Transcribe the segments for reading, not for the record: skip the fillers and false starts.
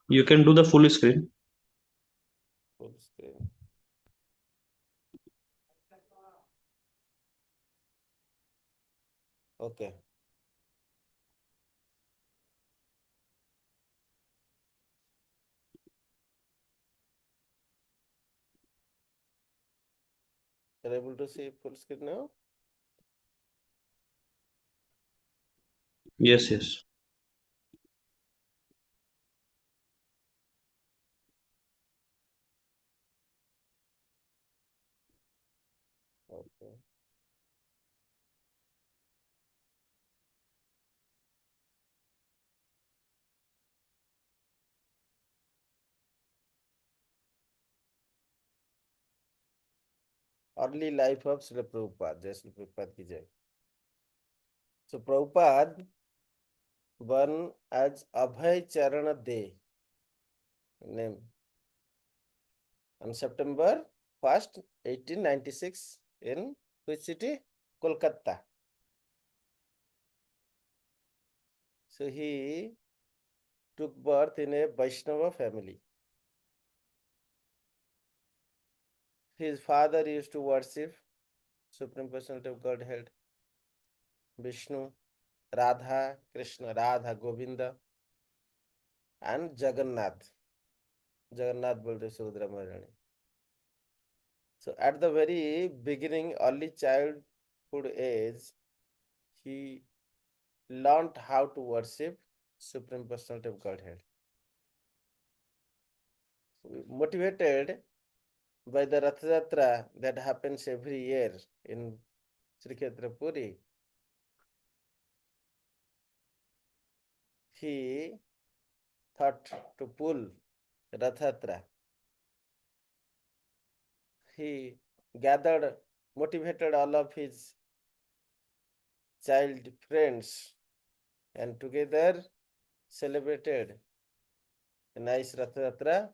You can do the full screen. Full screen. Okay. You're able to see full screen now? Yes, yes. Okay. Early life of Srila Prabhupada. Jai Srila Prabhupada ki jai. So Prabhupada born as Abhay Charana De name on September 1st, 1896 in which city? Kolkata. So he took birth in a Vaishnava family. His father used to worship Supreme Personality of Godhead, Vishnu, Radha, Krishna, Radha, Govinda, and Jagannath. Jagannath Baldev Subhadra Maharani. So at the very beginning, early childhood age, he learned how to worship Supreme Personality of Godhead. Motivated by the Rath Yatra that happens every year in Sri Kshetra Puri, he thought to pull Rath Yatra. He gathered, motivated all of his child friends and together celebrated a nice Rath Yatra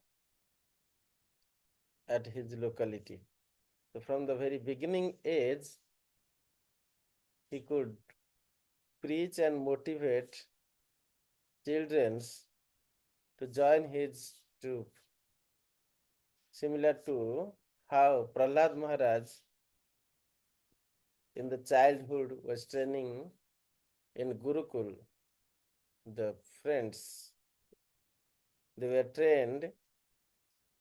at his locality. So from the very beginning age, he could preach and motivate children to join his troop, similar to how Prahlad Maharaj in the childhood was training in Gurukul. The friends, they were trained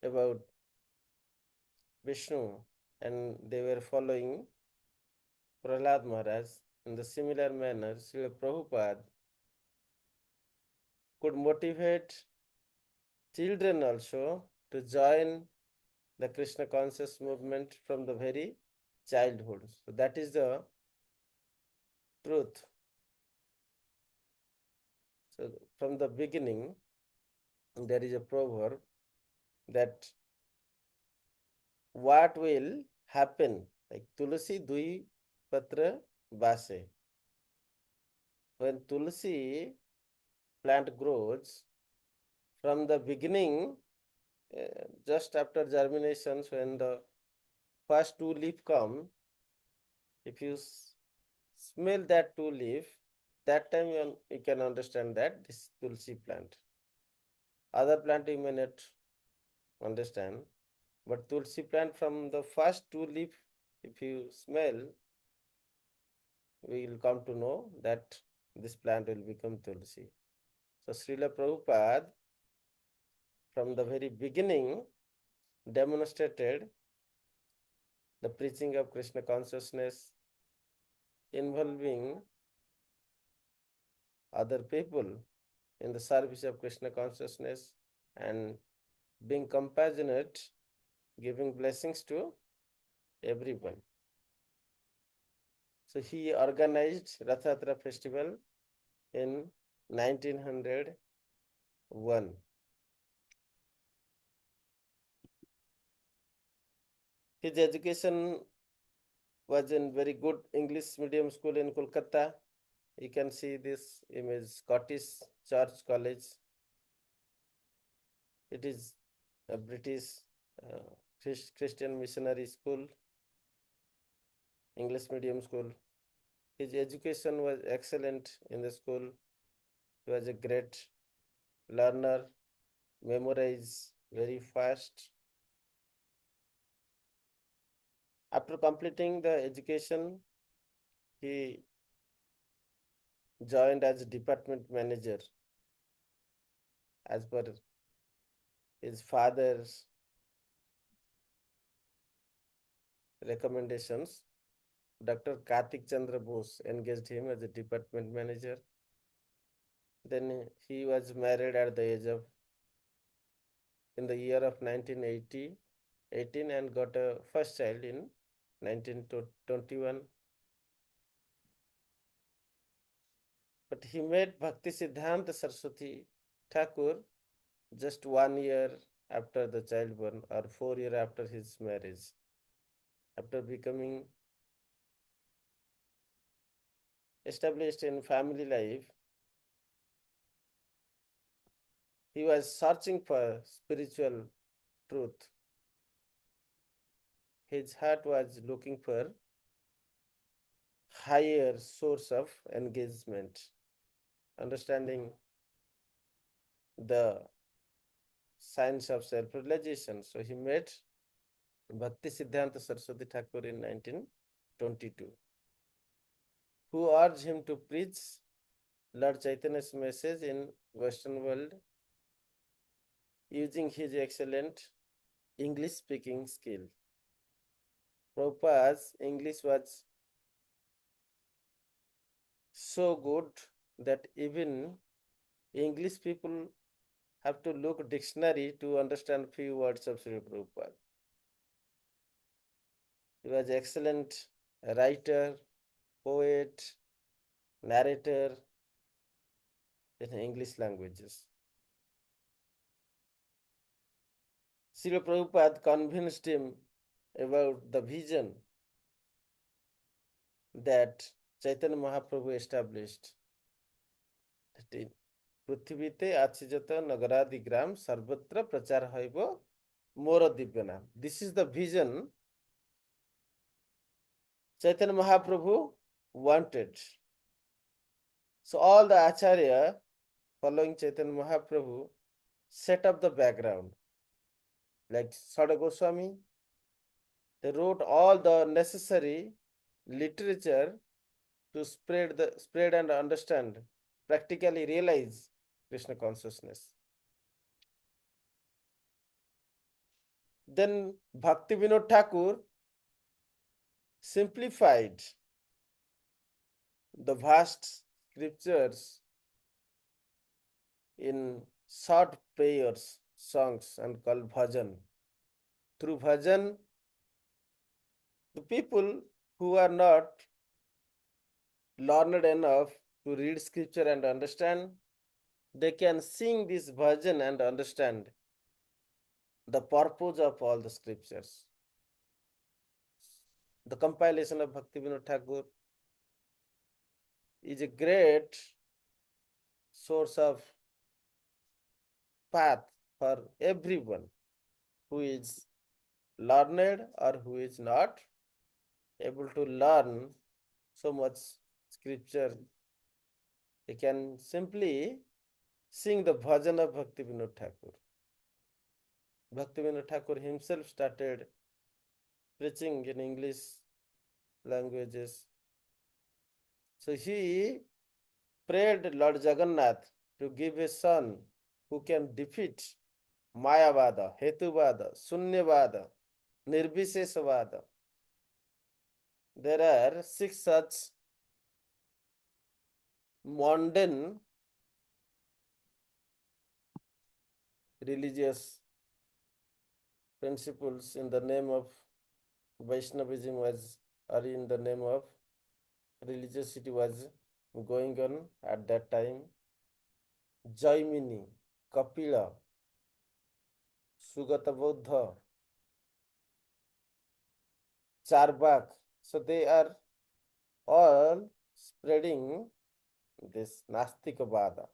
about Vishnu and they were following Prahlad Maharaj. In the similar manner, Srila Prabhupada could motivate children also to join the Krishna conscious movement from the very childhood. So that is the truth. So from the beginning, there is a proverb that what will happen, like Tulsi Dui Patra Base. When Tulsi plant grows, from the beginning, just after germinations, when the first two leaf come, if you smell that two leaf, that time you can understand that this Tulsi plant. Other plant you may not understand, but Tulsi plant from the first two leaf, if you smell, we will come to know that this plant will become Tulsi. So Srila Prabhupada from the very beginning demonstrated the preaching of Krishna consciousness involving other people in the service of Krishna consciousness and being compassionate, giving blessings to everyone. So he organized Rath Yatra festival in 1901. His education was in very good English medium school in Kolkata. You can see this image, Scottish Church College. It is a British Christian missionary school, English medium school. His education was excellent in the school. He was a great learner. memorize very fast. After completing the education, he joined as department manager as per his father's recommendations. Dr. Kartik Chandra Bose engaged him as a department manager. Then he was married at the age of, in the year of 1918 and got a first child in 1921. But he met Bhakti Siddhanta Saraswati Thakur just 1 year after the childborn or 4 years after his marriage. After becoming established in family life, he was searching for spiritual truth. His heart was looking for higher source of engagement, understanding the science of self-realization. So he met Bhakti Siddhanta Saraswati Thakur in 1922, who urged him to preach Lord Chaitanya's message in Western world using his excellent English speaking skill. Prabhupada's English was so good that even English people have to look dictionary to understand few words of Srila Prabhupada. He was excellent writer, poet, narrator in English languages. Srila Prabhupada convinced him about the vision that Chaitanya Mahaprabhu established. পৃথিবীতে আছে যত নগরাদি গ্রাম সর্বত্র প্রচার হইব মোর দিব্য নাম. This is the vision Chaitanya Mahaprabhu wanted. So all the Acharya following Chaitanya Mahaprabhu set up the background. Like Sada Goswami, they wrote all the necessary literature to spread and understand, practically realize Krishna consciousness. Then Bhaktivedanta Thakur simplified the vast scriptures in short prayers, songs, and called bhajan. Through bhajan, the people who are not learned enough to read scripture and understand, they can sing this bhajan and understand the purpose of all the scriptures. The compilation of Bhaktivedanta Thakur is a great source of path for everyone who is learned or who is not able to learn so much scripture. He can simply sing the bhajan of Bhaktivedanta Thakur. Bhaktivedanta Thakur himself started preaching in English languages. So he prayed Lord Jagannath to give a son who can defeat Mayavada, Hetuvada, Sunyavada, Nirbishesavada. There are 6 such mundane religious principles in the name of Vaishnavism was, or in the name of religiosity was going on at that time. Jaimini, Kapila, Sugata Buddha, Charbak. So they are all spreading this Nastikavada.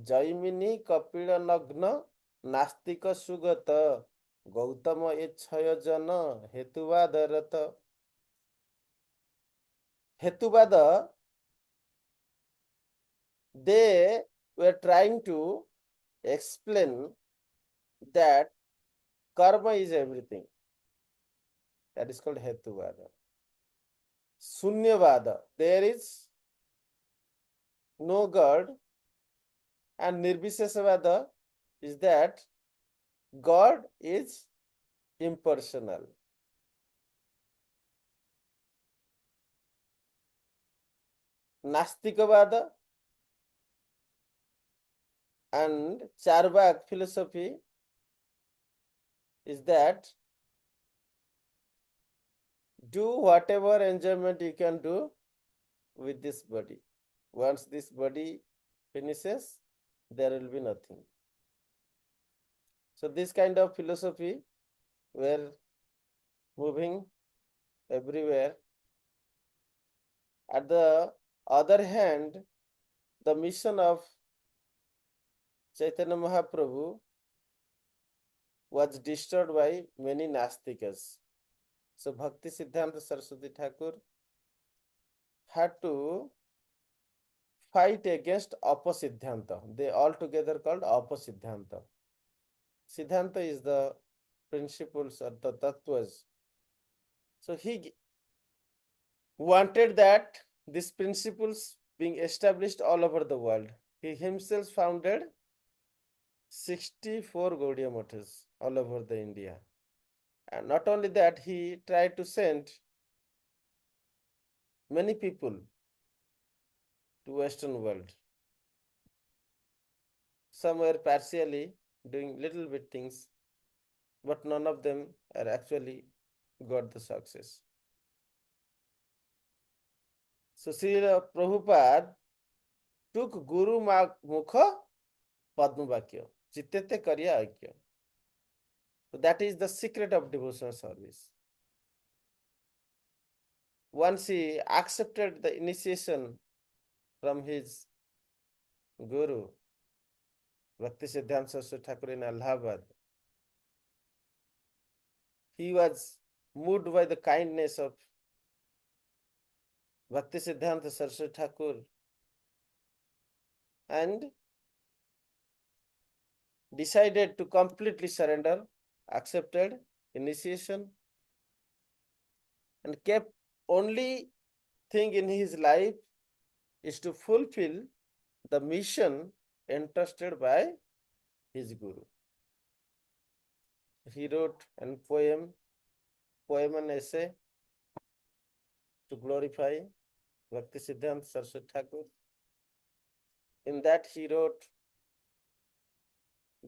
Jaimini, Kapila, Nagna, Nastika Sugata, Gautama Echaya Jana, Hetuvada Rata. Hetuvada, they were trying to explain that karma is everything. That is called Hetuvada. Sunyavada, there is no God, and Nirvishesavada is that God is impersonal. Nastikavada and Charvak philosophy is that do whatever enjoyment you can do with this body. Once this body finishes, there will be nothing. So this kind of philosophy were moving everywhere. At the other hand, the mission of Chaitanya Mahaprabhu was disturbed by many Nastikas. So Bhakti Siddhanta Saraswati Thakur had to fight against Apasiddhanta. They all together called Apasiddhanta. Siddhanta is the principles or the tattvas. So he wanted that these principles being established all over the world. He himself founded 64 Gaudiya Mathas all over the India. And not only that, he tried to send many people to Western world. Some were partially doing little bit things, but none of them are actually got the success. So Srila Prabhupada took Guru Mukha Padmavakya, Chittete Karya Aikya. So that is the secret of devotional service. Once he accepted the initiation from his Guru, Bhaktisiddhanta Saraswati Thakur in Allahabad, he was moved by the kindness of Bhaktisiddhanta Saraswati Thakur and decided to completely surrender, accepted initiation, and kept only thing in his life is to fulfill the mission entrusted by his Guru. He wrote a poem and essay to glorify Bhaktisiddhanta Saraswati Thakur. In that he wrote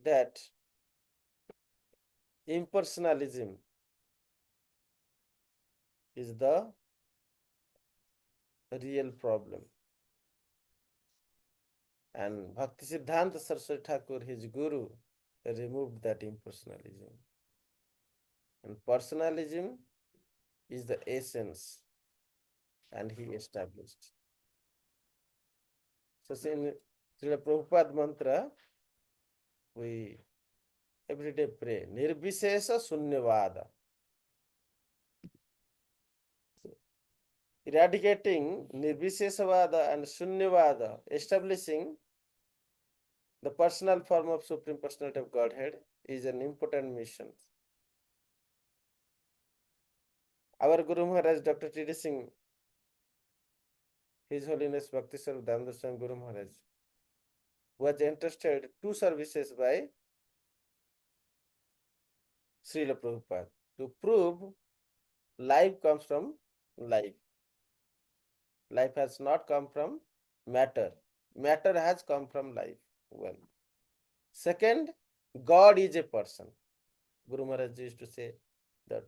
that impersonalism is the real problem. And Bhaktisiddhanta Saraswati Thakur, his Guru, removed that impersonalism. And personalism is the essence, and he established. So in Srila Prabhupada mantra, we every day pray, Nirvishesha Sunyavada. Eradicating Nirvishesavada and Sunyavada, establishing the personal form of Supreme Personality of Godhead is an important mission. Our Guru Maharaj, Dr. T.D. Singh, His Holiness Bhakti Swarup Damodar Swami Guru Maharaj, was entrusted 2 services by Srila Prabhupada to prove life comes from life. Life has not come from matter. Matter has come from life. One. Second, God is a person. Guru Maharaj used to say that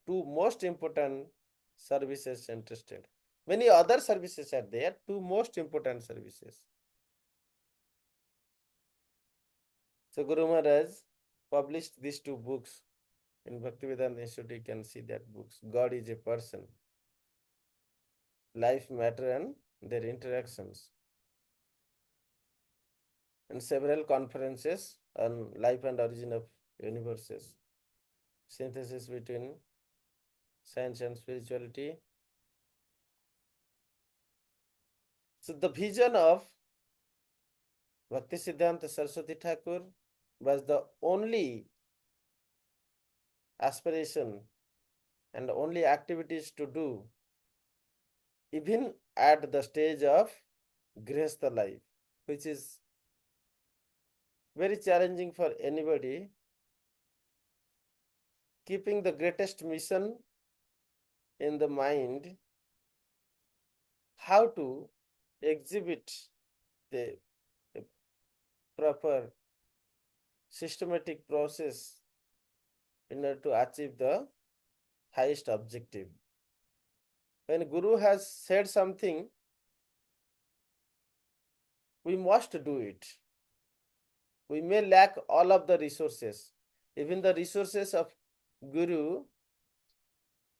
two most important services entrusted. Many other services are there, 2 most important services. So Guru Maharaj published these 2 books. In Bhaktivedanta Institute, you can see that books. God is a person. Life, matter, and their interactions. And several conferences on life and origin of universes. Synthesis between science and spirituality. So the vision of Bhaktisiddhanta Saraswati Thakur was the only aspiration and only activities to do, even at the stage of Grihastha life, which is very challenging for anybody, keeping the greatest mission in the mind, how to exhibit the proper systematic process in order to achieve the highest objective. When Guru has said something, we must do it. We may lack all of the resources. Even the resources of Guru,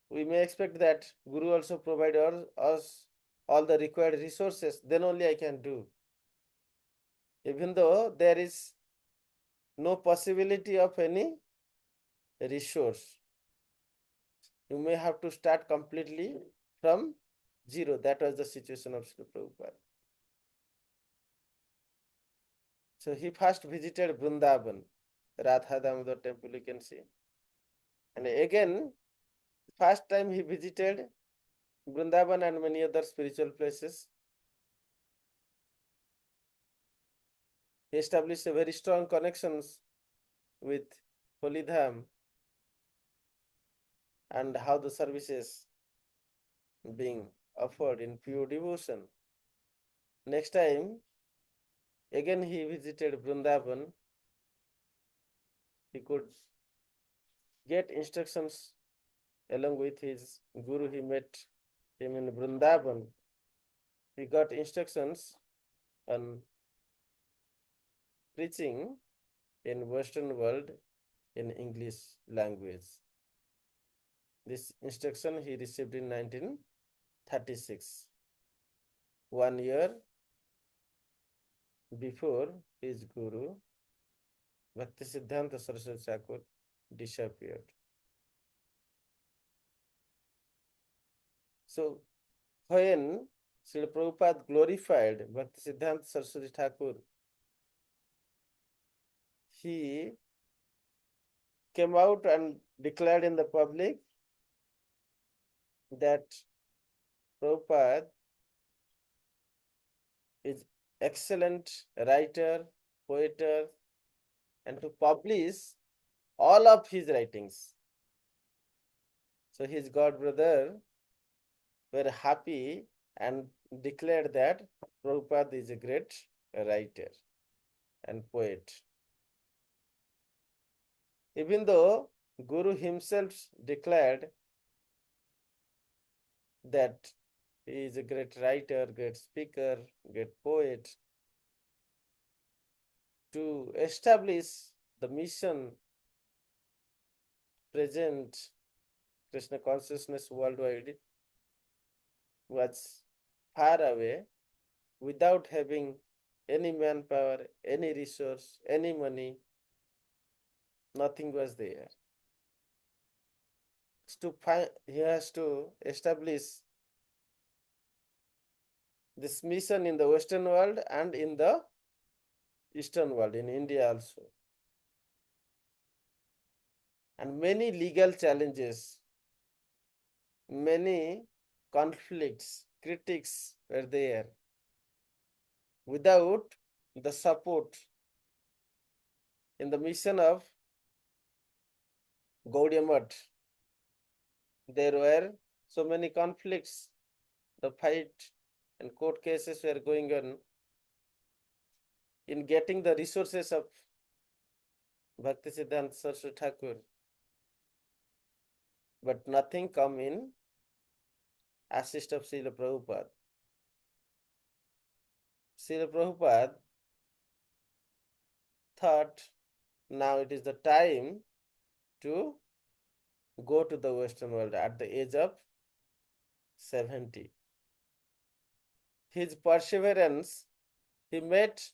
we may expect that Guru also provide us all the required resources, then only I can do. Even though there is no possibility of any resource, you may have to start completely from zero. That was the situation of Srila Prabhupada. So he first visited Vrindavan, Radha Damodar temple, you can see. And again, first time he visited Vrindavan and many other spiritual places. He established a very strong connections with Holy Dham and how the services being offered in pure devotion. Next time, again he visited Vrindavan. He could get instructions along with his Guru. He met him in Vrindavan. He got instructions on preaching in Western world in English language. This instruction he received in 1936, 1 year before his Guru, Bhaktisiddhanta Saraswati Thakur, disappeared. So, when Srila Prabhupada glorified Bhaktisiddhanta Saraswati Thakur, he came out and declared in the public that Prabhupada is excellent writer, poeter, and to publish all of his writings. So his god brother were happy and declared that Prabhupada is a great writer and poet. Even though Guru himself declared that he is a great writer, great speaker, great poet, to establish the mission present Krishna consciousness worldwide was far away, without having any manpower, any resource, any money. Nothing was there. He has to establish this mission in the Western world and in the Eastern world, in India also. And many legal challenges, many conflicts, critics were there. Without the support in the mission of Gaudiya Math, there were so many conflicts, the fight and court cases were going on in getting the resources of Bhaktisiddhanta Saraswati Thakur. But nothing come in assist of Srila Prabhupada. Srila Prabhupada thought now it is the time to go to the Western world at the age of 70. His perseverance, he met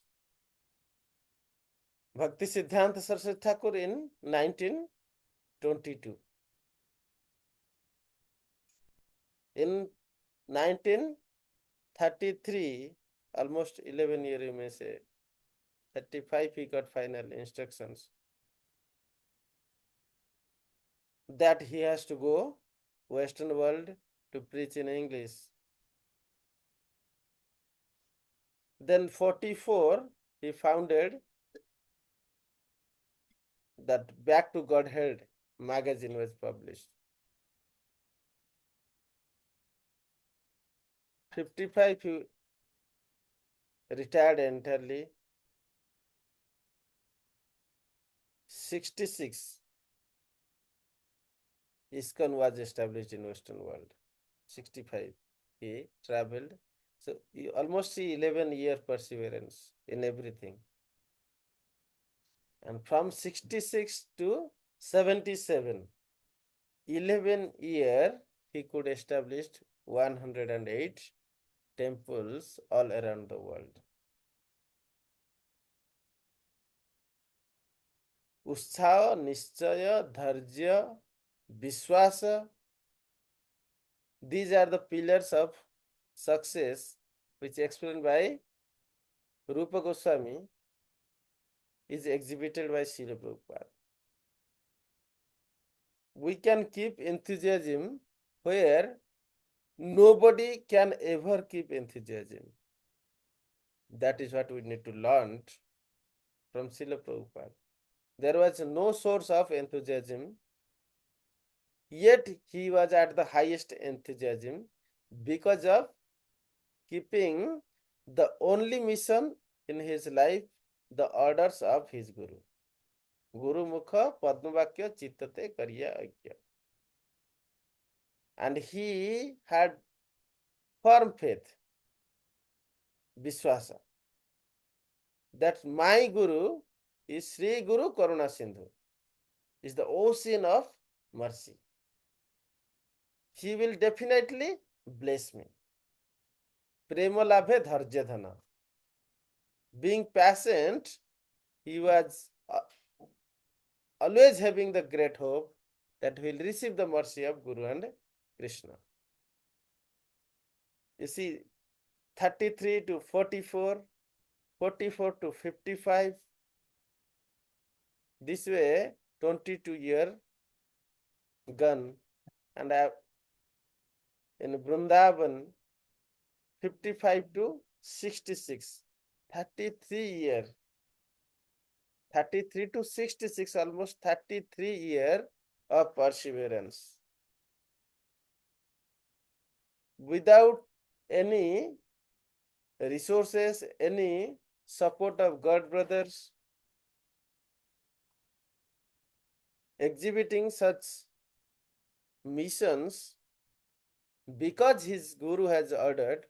Bhaktisiddhanta Saraswati Thakur in 1922. In 1933, almost 11 years you may say, 35 he got final instructions that he has to go Western world to preach in English. Then 44 he founded that Back to Godhead magazine was published. 55 he retired entirely. 66 ISKCON was established in Western world. 65 he traveled. So you almost see 11-year perseverance in everything. And from 66 to 77, 11-year he could establish 108 temples all around the world. Utsaha, Nischaya, Dharya, Vishwasa, these are the pillars of success which explained by Rupa Goswami is exhibited by Srila Prabhupada. We can keep enthusiasm where nobody can ever keep enthusiasm. That is what we need to learn from Srila Prabhupada. There was no source of enthusiasm, yet he was at the highest enthusiasm because of keeping the only mission in his life, the orders of his Guru. Guru Mukha Padmavakya Chittate Karya Agya. And he had firm faith, Vishwasa, that my Guru is Sri Guru Karuna Sindhu, is the ocean of mercy. He will definitely bless me. Prema labhe dharja dhana. Being patient, he was always having the great hope that he will receive the mercy of Guru and Krishna. You see, 33 to 44, 44 to 55, this way 22-year gone, and in Vrindavan 55 to 66, 33 year, 33 to 66, almost 33 year of perseverance. Without any resources, any support of God brothers, exhibiting such missions because his Guru has ordered,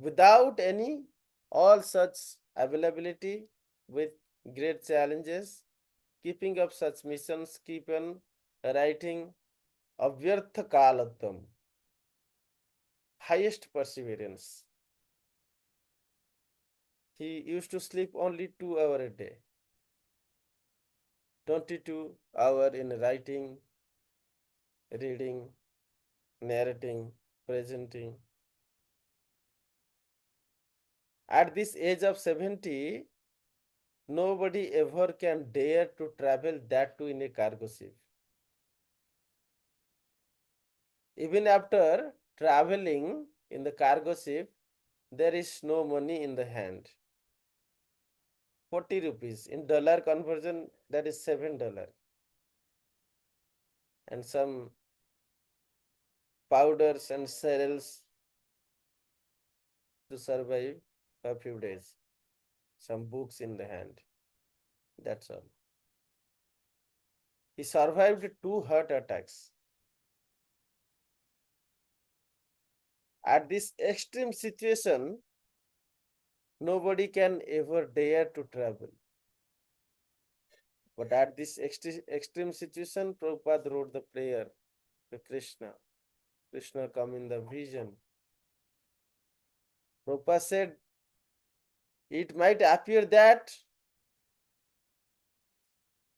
without any all such availability, with great challenges, keeping up such missions, keep on writing Avyartha Kalatam, highest perseverance. He used to sleep only 2 hours a day, 22 hours in writing, reading, narrating, presenting. At this age of 70, nobody ever can dare to travel, that too in a cargo ship. Even after traveling in the cargo ship, there is no money in the hand. 40 rupees. In dollar conversion, that is $7. And some powders and cereals to survive a few days. Some books in the hand. That's all. He survived 2 heart attacks. At this extreme situation, nobody can ever dare to travel. But at this extreme situation, Prabhupada wrote the prayer to Krishna. Krishna come in the vision. Prabhupada said, it might appear that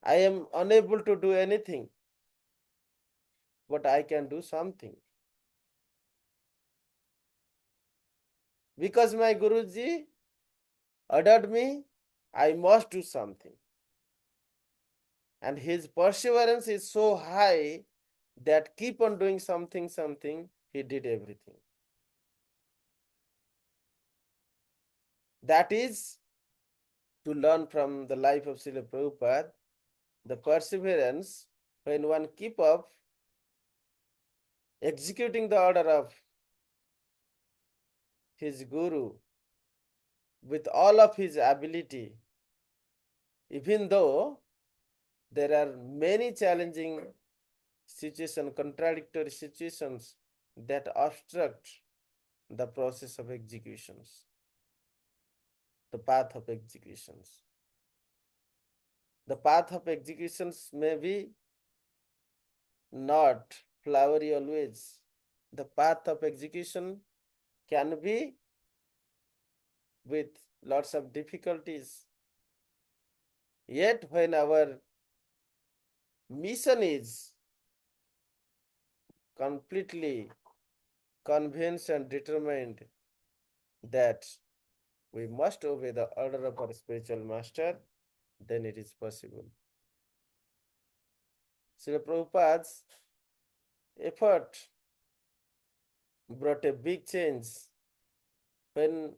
I am unable to do anything, but I can do something. Because my Guruji ordered me, I must do something. And his perseverance is so high that keep on doing something, he did everything. That is to learn from the life of Srila Prabhupada, the perseverance when one keep up executing the order of his guru with all of his ability, even though there are many challenging situations, contradictory situations that obstruct the process of executions, the path of executions. The path of executions may be not flowery always. The path of execution can be with lots of difficulties. Yet when our mission is completely convinced and determined that we must obey the order of our spiritual master, then it is possible. Srila Prabhupada's effort brought a big change when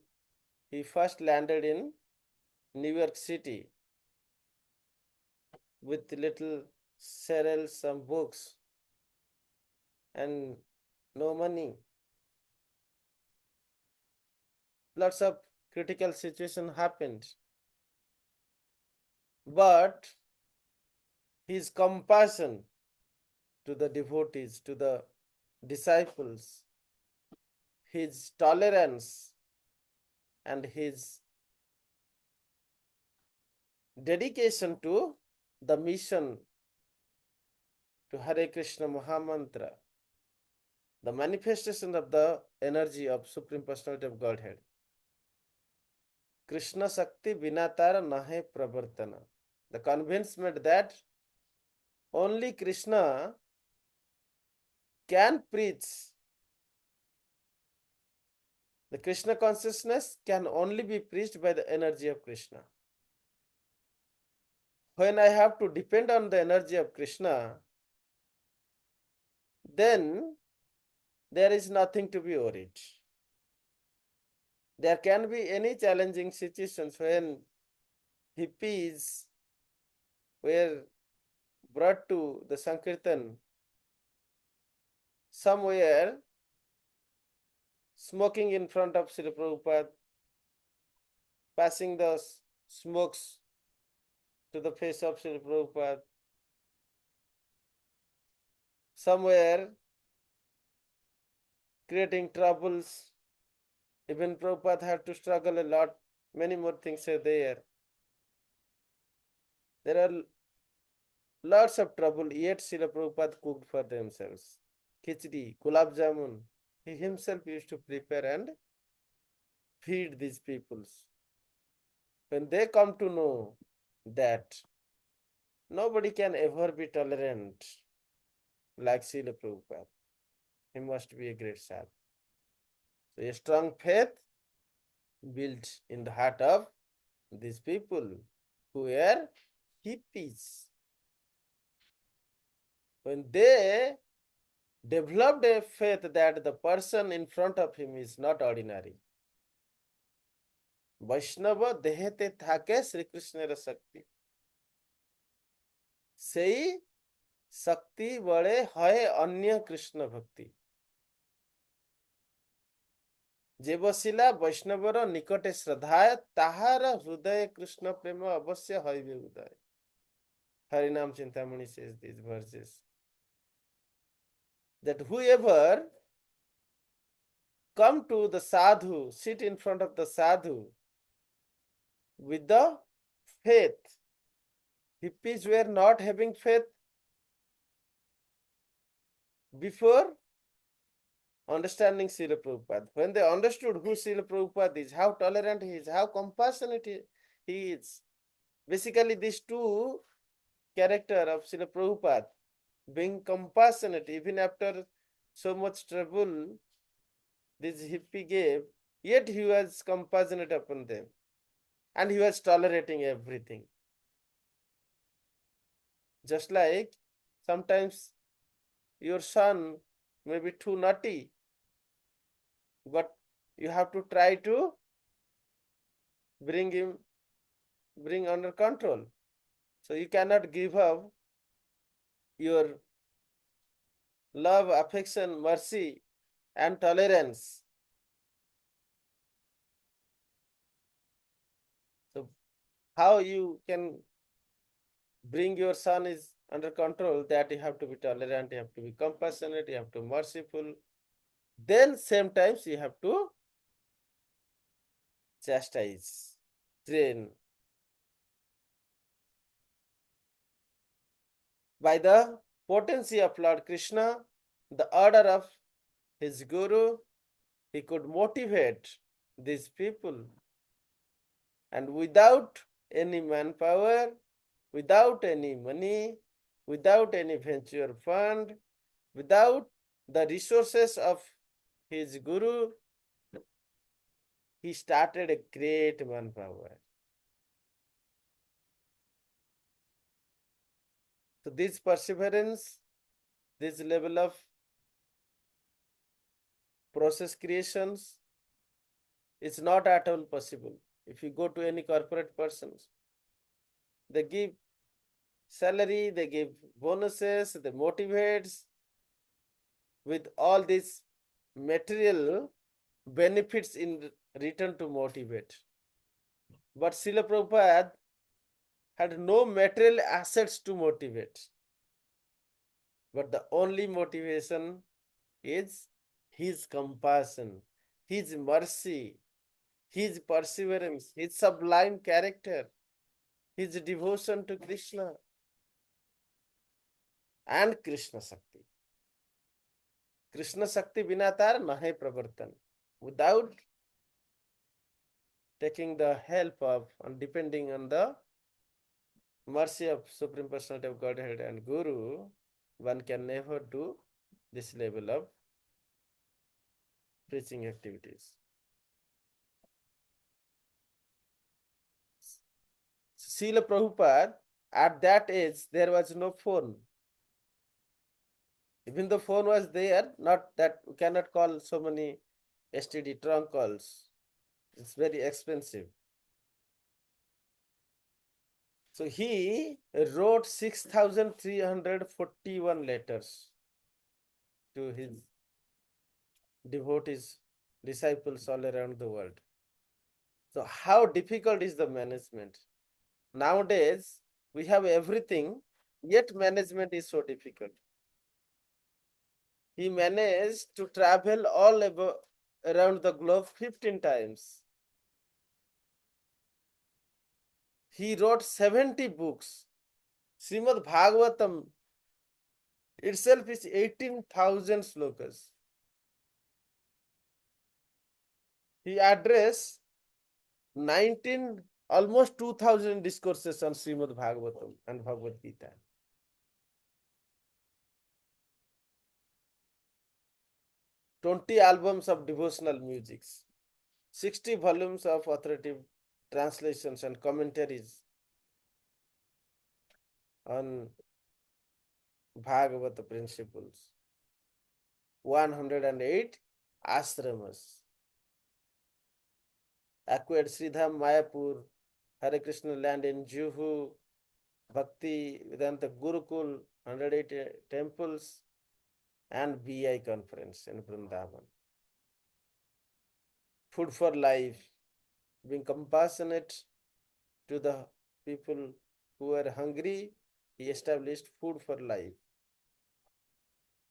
he first landed in New York City with little cereals, some books, and no money. Lots of critical situation happened. But his compassion to the devotees, to the disciples, his tolerance and his dedication to the mission to Hare Krishna Mahamantra, the manifestation of the energy of Supreme Personality of Godhead. Krishna Shakti Vinatara Nahe Pravartana. The convincement that only Krishna can preach. The Krishna consciousness can only be preached by the energy of Krishna. When I have to depend on the energy of Krishna, then there is nothing to be worried. There can be any challenging situations when hippies were brought to the Sankirtan, somewhere smoking in front of Srila Prabhupada, passing the smokes to the face of Srila Prabhupada, somewhere creating troubles. Even Prabhupada had to struggle a lot. Many more things are there. There are lots of trouble, yet Srila Prabhupada cooked for themselves. Khichdi, gulab jamun, he himself used to prepare and feed these peoples. When they come to know that nobody can ever be tolerant like Srila Prabhupada, he must be a great sadhu. So a strong faith built in the heart of these people who were hippies. When they developed a faith that the person in front of him is not ordinary, Vaishnava dehete thake Sri Krishnera Shakti. Sei Shakti bade hoye anya Krishna Bhakti. जे बसिला वैष्णवर निकटे श्रद्धाय ताहार हृदय कृष्ण प्रेम अवश्य हईबे उदय. Harinam Chintamani says these verses. That whoever come to the sadhu, sit in front of the sadhu with the faith. Hippies were not having faith before understanding Srila Prabhupada. When they understood who Srila Prabhupada is, how tolerant he is, how compassionate he is. Basically, these two characters of Srila Prabhupada, being compassionate even after so much trouble this hippie gave, yet he was compassionate upon them. and he was tolerating everything. Just like sometimes your son may be too naughty, but you have to try to bring under control. So you cannot give up your love, affection, mercy, and tolerance. So how you can bring your son is under control, that you have to be tolerant, you have to be compassionate, you have to be merciful. Then same times you have to chastise, train. By the potency of Lord Krishna, the order of his guru, he could motivate these people. And without any manpower, without any money, without any venture fund, without the resources of his guru, he started a great manpower. So this perseverance, this level of process creations is not at all possible. If you go to any corporate persons, they give salary, they give bonuses, they motivate with all these material benefits in return to motivate. But Srila Prabhupada had no material assets to motivate. But the only motivation is his compassion, his mercy, his perseverance, his sublime character, his devotion to Krishna and Krishna Shakti. Krishna Shakti bina tar nahe pravartan. Without taking the help of and depending on the mercy of Supreme Personality of Godhead and Guru, one can never do this level of preaching activities. Srila Prabhupada, at that age, there was no phone. Even the phone was there, not that we cannot call so many STD trunk calls. It's very expensive. So he wrote 6,341 letters to his devotees, disciples all around the world. So how difficult is the management? Nowadays, we have everything, yet management is so difficult. He managed to travel all around the globe 15 times. He wrote 70 books. Srimad Bhagavatam itself is 18,000 slokas. He addressed 19, almost 2,000 discourses on Srimad Bhagavatam and Bhagavad Gita. 20 albums of devotional musics, 60 volumes of authoritative translations and commentaries on Bhagavata principles, 108 ashramas, acquired Sridham Mayapur, Hare Krishna land in Juhu, Bhaktivedanta Gurukul, 108 temples, and BI conference in Vrindavan. Food for life, being compassionate to the people who are hungry, he established food for life.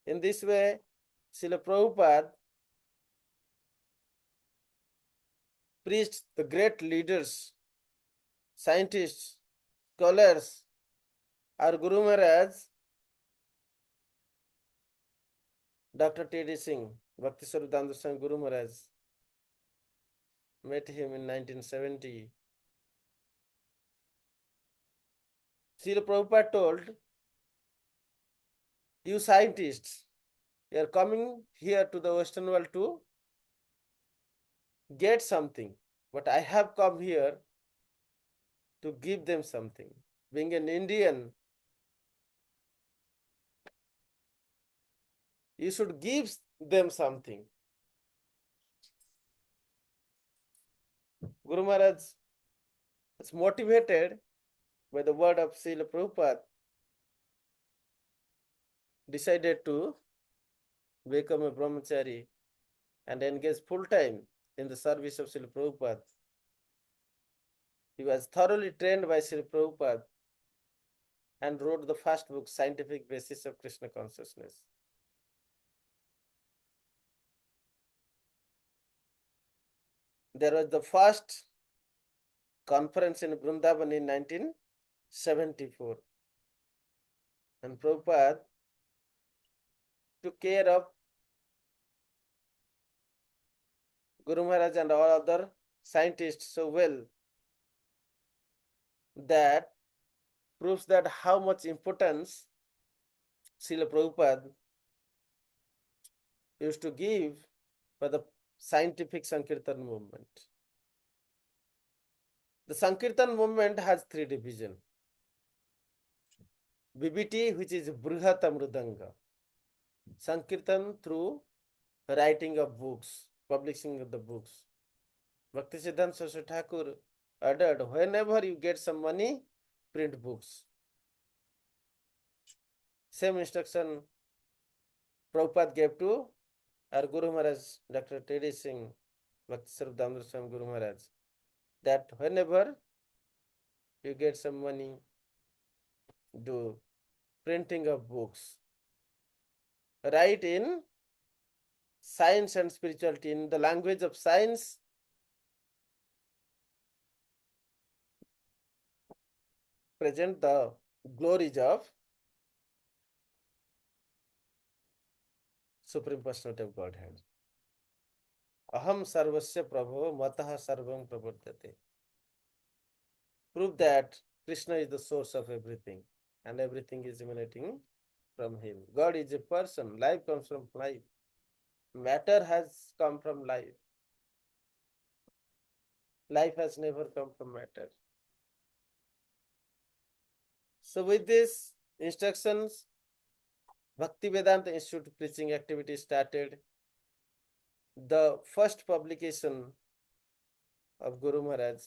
In this way, Srila Prabhupada preached the great leaders, scientists, scholars. Our Guru Maharaj, Dr. T.D. Singh, Bhakti Swarup Swami Guru Maharaj, met him in 1970. Srila Prabhupada told, you scientists, you are coming here to the Western world to get something, but I have come here to give them something. Being an Indian, you should give them something. Guru Maharaj is motivated by the word of Srila Prabhupada, decided to become a brahmachari and engage full time in the service of Srila Prabhupada. He was thoroughly trained by Srila Prabhupada and wrote the first book, Scientific Basis of Krishna Consciousness. There was the first conference in Vrindavan in 1974. And Prabhupada took care of Guru Maharaj and all other scientists so well that proves that how much importance Srila Prabhupada used to give for the scientific Sankirtan movement. The Sankirtan movement has three divisions. BBT, which is Brihat Mridanga Sankirtan, through writing of books, publishing of the books. Bhaktivedanta Institute Thakur ordered, whenever you get some money, print books. Same instruction Prabhupada gave to our Guru Maharaj, Dr. T.D. Singh, Bhakti Swarup Damodar Swami Guru Maharaj, that whenever you get some money, do printing of books. Write in science and spirituality, in the language of science, present the glories of Supreme Personality of Godhead. Aham sarvasya prabho matah sarvam pravartate. Prove that Krishna is the source of everything and everything is emanating from him. God is a person. Life comes from life. Matter has come from life. Life has never come from matter. So with these instructions, Bhaktivedanta Institute preaching activity started. The first publication of Guru Maharaj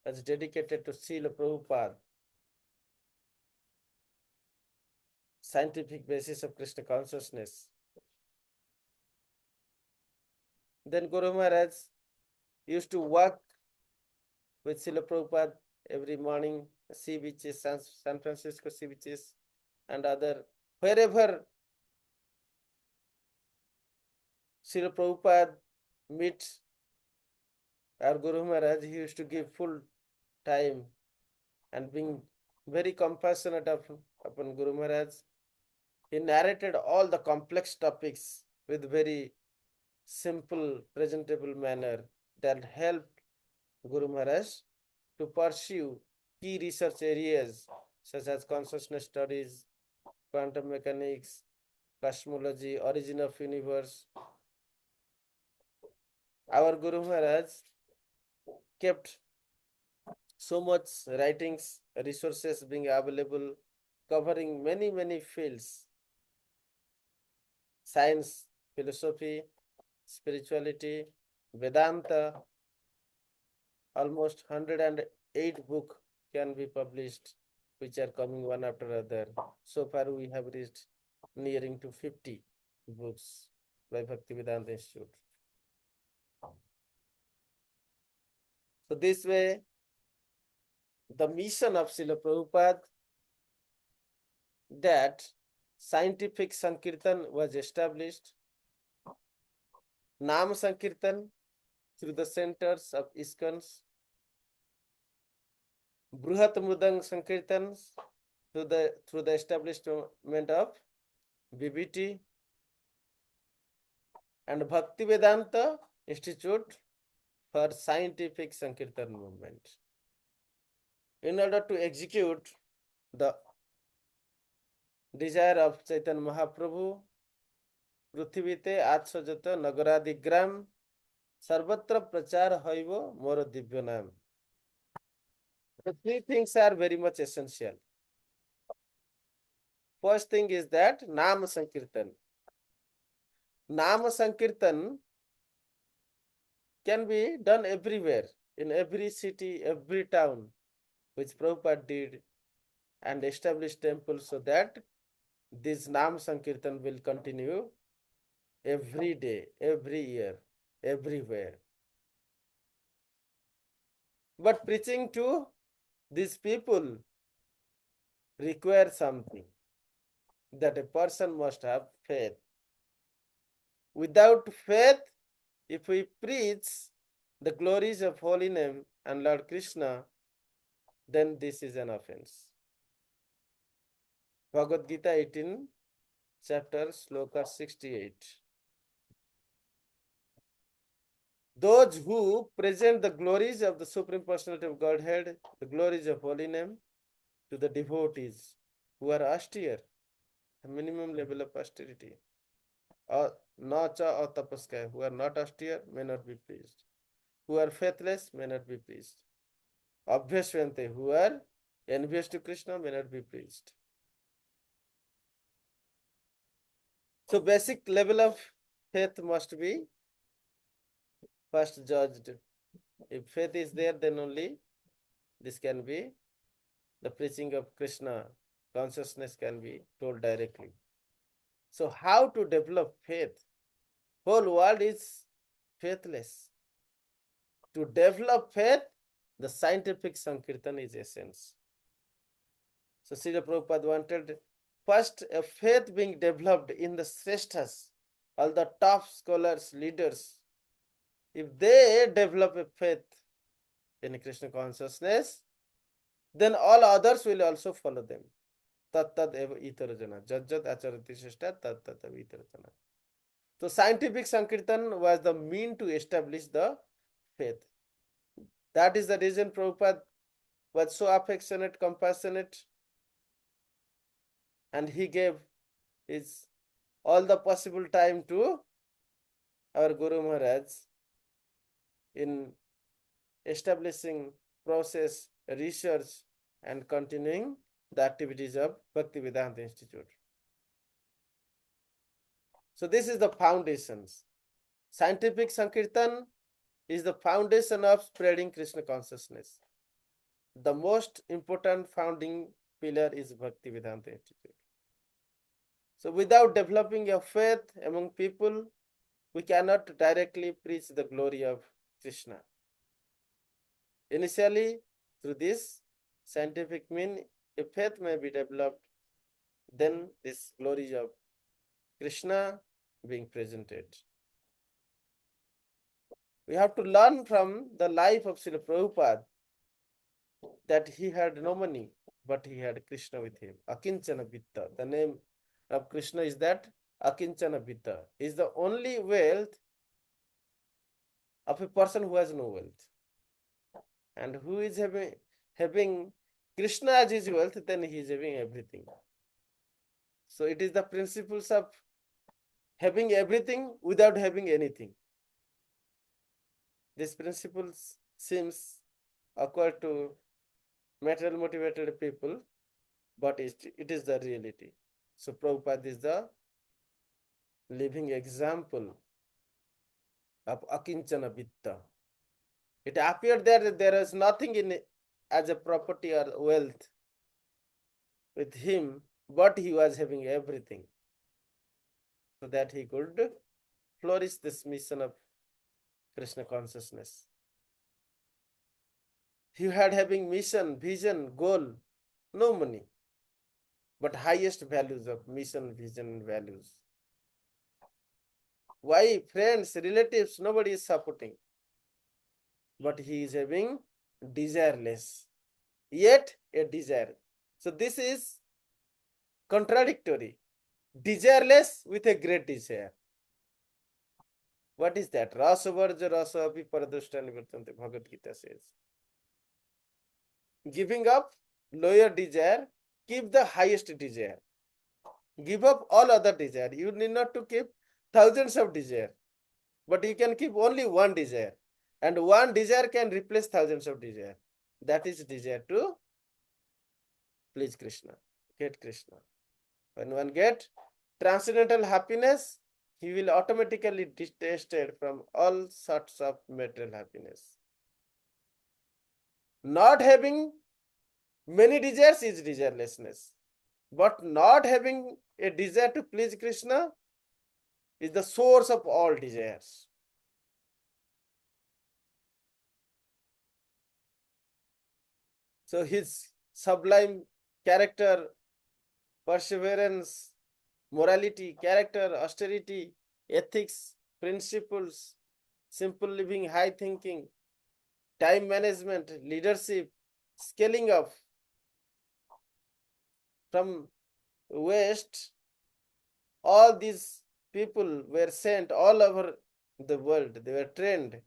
was dedicated to Srila Prabhupada, Scientific Basis of Krishna Consciousness. Then Guru Maharaj used to walk with Srila Prabhupada every morning, sea beaches, San Francisco sea beaches, and other, wherever Srila Prabhupada meets our Guru Maharaj, he used to give full time and being very compassionate upon Guru Maharaj. He narrated all the complex topics with very simple, presentable manner that helped Guru Maharaj to pursue key research areas such as consciousness studies, quantum mechanics, cosmology, origin of universe. Our Guru Maharaj kept so much writings, resources being available, covering many fields: science, philosophy, spirituality, Vedanta. Almost 108 books can be published, which are coming one after other. So far, we have reached nearing to 50 books by Bhaktivedanta Institute. So this way, the mission of Srila Prabhupada, that scientific Sankirtan was established, Nam Sankirtan through the centers of ISKCONs, Brihat Mridanga Sankirtan through the establishment of BBT, and Bhaktivedanta Institute for Scientific Sankirtan movement. In order to execute the desire of Chaitanya Mahaprabhu, पृथ्वीते 800 जत नगरादिग्राम सर्वत्र प्रचार हईब मोर दिव्य नाम. The three things are very much essential. First thing is that Nama Sankirtan. Nama Sankirtan can be done everywhere, in every city, every town, which Prabhupada did and established temples so that this Nam Sankirtan will continue every day, every year, everywhere. But preaching to these people requires something, that a person must have faith. Without faith, if we preach the glories of holy name and Lord Krishna, then this is an offense. Bhagavad Gita 18, chapter sloka 68. Those who present the glories of the Supreme Personality of Godhead, the glories of holy name, to the devotees who are austere, the minimum level of austerity, or nacha or tapaskaya, who are not austere, may not be pleased. Who are faithless, may not be pleased. Abhyasvante, who are envious to Krishna, may not be pleased. So basic level of faith must be first judged. If faith is there, then only this can be, the preaching of Krishna consciousness can be told directly. So how to develop faith? Whole world is faithless. To develop faith, the scientific Sankirtan is essence. So Srila Prabhupada wanted first a faith being developed in the Sreshtas, all the top scholars, leaders. If they develop a faith in Krishna consciousness, then all others will also follow them. Tat tat eva itarajana. Jajjat acharati shrestha tat tat eva itarajana. So scientific Sankirtan was the mean to establish the faith. That is the reason Prabhupada was so affectionate, compassionate, and he gave his all the possible time to our Guru Maharaj in establishing process, research, and continuing the activities of Bhaktivedanta Institute. So this is the foundations. Scientific Sankirtan is the foundation of spreading Krishna consciousness. The most important founding pillar is Bhaktivedanta Institute. So without developing a faith among people, we cannot directly preach the glory of Krishna. Initially, through this scientific means, a faith may be developed, then this glory of Krishna being presented. We have to learn from the life of Srila Prabhupada that he had no money, but he had Krishna with him. Akinchana Vitta. The name of Krishna is that Akinchana Vitta. Is the only wealth of a person who has no wealth. And who is having Krishna as his wealth, then he is having everything. So it is the principles of having everything without having anything. This principle seems awkward to material motivated people, but it is the reality. So Prabhupada is the living example of Akinchana Vitta. It appeared that there is nothing in it as a property or wealth with him, but he was having everything, so that he could flourish this mission of Krishna consciousness. He had having mission, vision, goal, no money, but highest values of mission, vision, and values. Why? Friends, relatives, nobody is supporting, but he is having desireless, yet a desire. So this is contradictory. Desireless with a great desire. What is that? Rasavarja rasa api paradrushta nivartante, Bhagavad Gita says. Giving up lower desire, keep the highest desire. Give up all other desire. You need not to keep thousands of desire, but you can keep only one desire. And one desire can replace thousands of desire. that is desire to please Krishna, get Krishna. When one get transcendental happiness, he will automatically detested from all sorts of material happiness. Not having many desires is desirelessness, but not having a desire to please Krishna is the source of all desires. So his sublime character, perseverance, morality, character, austerity, ethics, principles, simple living, high thinking, time management, leadership, scaling up from West, all these people were sent all over the world. They were trained,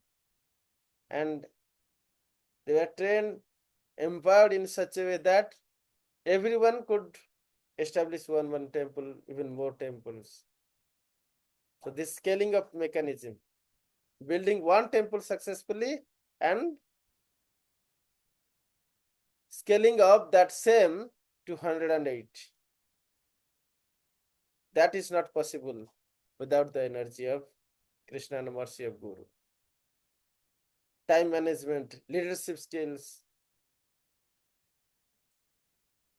and they were trained, empowered in such a way that everyone could establish one temple, even more temples. So this scaling up mechanism, building one temple successfully and scaling up that same to 108. That is not possible without the energy of Krishna and mercy of Guru. Time management, leadership skills.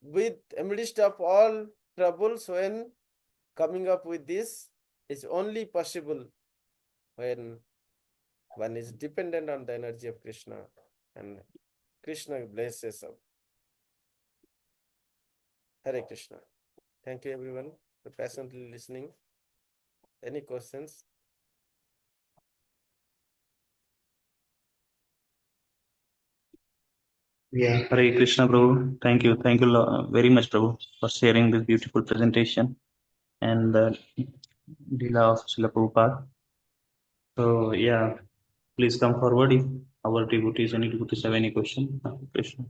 With amidst of all troubles, when coming up with this is only possible when one is dependent on the energy of Krishna, and Krishna blesses us. Hare Krishna. Thank you everyone for patiently listening. Any questions? Yeah, Hare Krishna, Prabhu. Thank you. Thank you very much, Prabhu, for sharing this beautiful presentation and the Leela of Srila Prabhupada. So, yeah, please come forward if our devotees, any devotees have any question. Hare Krishna.